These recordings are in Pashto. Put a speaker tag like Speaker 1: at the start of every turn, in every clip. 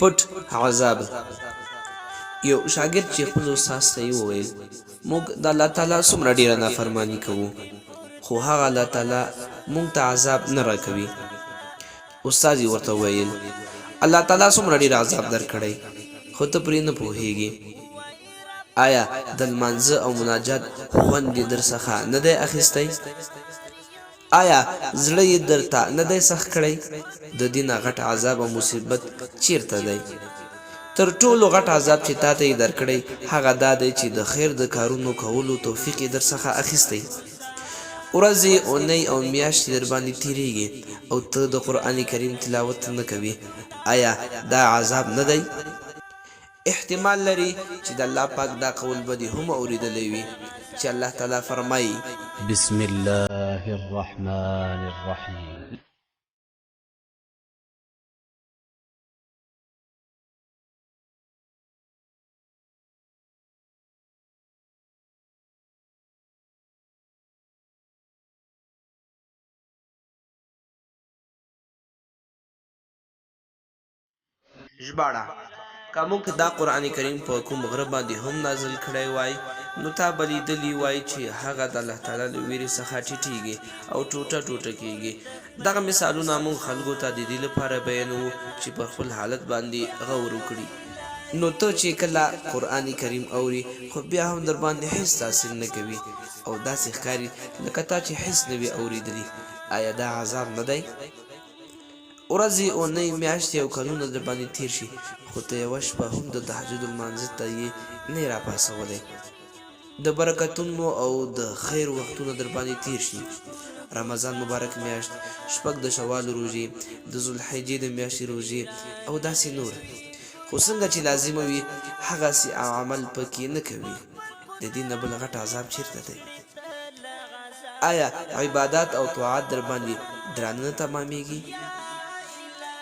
Speaker 1: پټ عذاب. یو شاګرد چې خپل استاد ته یې وویل موږ د الله تعالی څومره ډېره نافرماني کوو خو هغه الله تعالی موږ ته عذاب نه راکوي. استاد یې ورته وویل الله تعالی څومره ډېر عذاب درکړی خو ته پرې نه پوهېږې. آیا د لمانځه او مناجات خوند یې در څخه نه دی اخیستی؟ آیا زړه یې درته نه دی سخت کړی؟ د دې نه غټ عذاب او مصیبت چیرته دی؟ تر ټولو غټ عذاب چې تا ته یې درکړی هغه دا دی چې د خیر د کارونو کولو توفیق یې در څخه اخیستی. ورځې، اونۍ او میاشتې در باندې تېرېږي او ته د قرآن کریم تلاوت نه کوې. آیا دا عذاب نه دی؟ احتمال لري چې د الله پاک دا قول به دې هم اورېدلی وي چې الله تعالی فرمایي
Speaker 2: بسم الله الرحمن الرحیم.
Speaker 1: ژباړه: که موږ دا قرآن کریم په کوم غره باندې هم نازل کړی وای نو تا به لیدلي وای چې هغه د الله تعالی له ویرې څخه ټیټېږي او ټوټه ټوټه کېږي. دغه مثالونه موږ خلکو ته د دې لپاره بیانوو چې په خپل حالت باندې غور وکړي. نو ته چې کله قرآن کریم اوري خو بیا هم در باندې هیڅ تاثیر نه کوي او داسې ښکاري لکه تا چې هیڅ نه وي اورېدلي. آیا دا عذاب نه دی؟ ورځې، اونۍ، میاشتې او کلونه در باندې تیر شي خو ته یوه شپه هم د تهجد لمانځه ته یې نه یې راپاڅولی. د برکتونو او د خیر وختونه در باندې تیر شي. رمضان مبارک میاشت، شپږ د شوال روژې، د ذوالحجې د میاشتې روژې او داسې نور. خو څنګه چې لازمه وي هغسې عمل پکې نه کوي. د دې نه بل غټ عذاب چیرته دی؟ آیا عبادات او طاعات در باندې درانه نه تمامیږي؟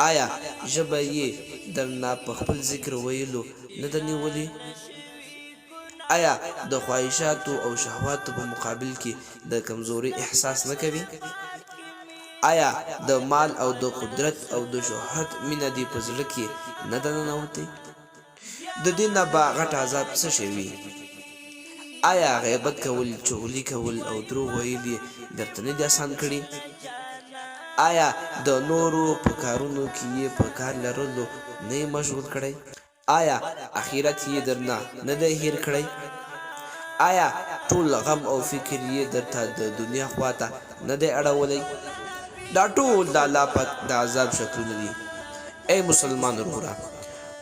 Speaker 1: آیا ژبه یې درنه په خپل ذکر ویلو نه ده نیولې؟ آیا د خواهشاتو او شهواتو په مقابل کې د کمزوري احساس نه کوي؟ آیا د مال او د قدرت او د شهرت مینه دې په زړه کې نه ده ننوتې؟ د دې نه به غټ عذاب څه شی وي؟ آیا غیبت کول، چغلي کول او دروغ ویل یې درته نه دي اسان کړي؟ آیا د نورو په کارونو کې یې په کار لرلو نه یې مشغول کړی؟ آیا اخرت یې درنه نه دی هیر کړی؟ آیا ټول غم او فکر یې درته د دنیا خواته نه دی اړولی؟ دا ټول د الله پاک د عذاب شکلونه دي. ای مسلمان وروره،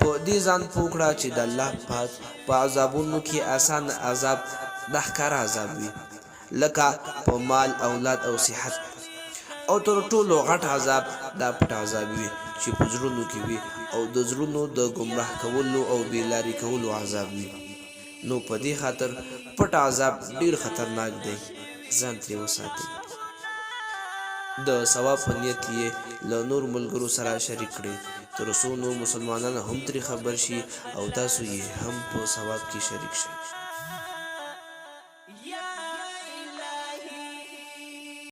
Speaker 1: په دې ځان پوه کړه چې د الله پاک په عذابونو کې آسان عذاب د ښکاره عذاب وي لکه په مال، اولاد او صحت، او تر ټولو غټ عذاب دا پټ عذاب وي چې په زړونو کې وي او د زړونو د ګمراه کولو او بېلارې کولو عذاب وي. نو په دې خاطر پټ عذاب ډیر خطرناک دی، ځان ترې وساتئ. د ثواب په نیت یې له نور ملګرو سره شریک کړئ تر څو نور مسلمانان هم ترې خبر شي او تاسو یې هم په ثواب کې شریک شئ.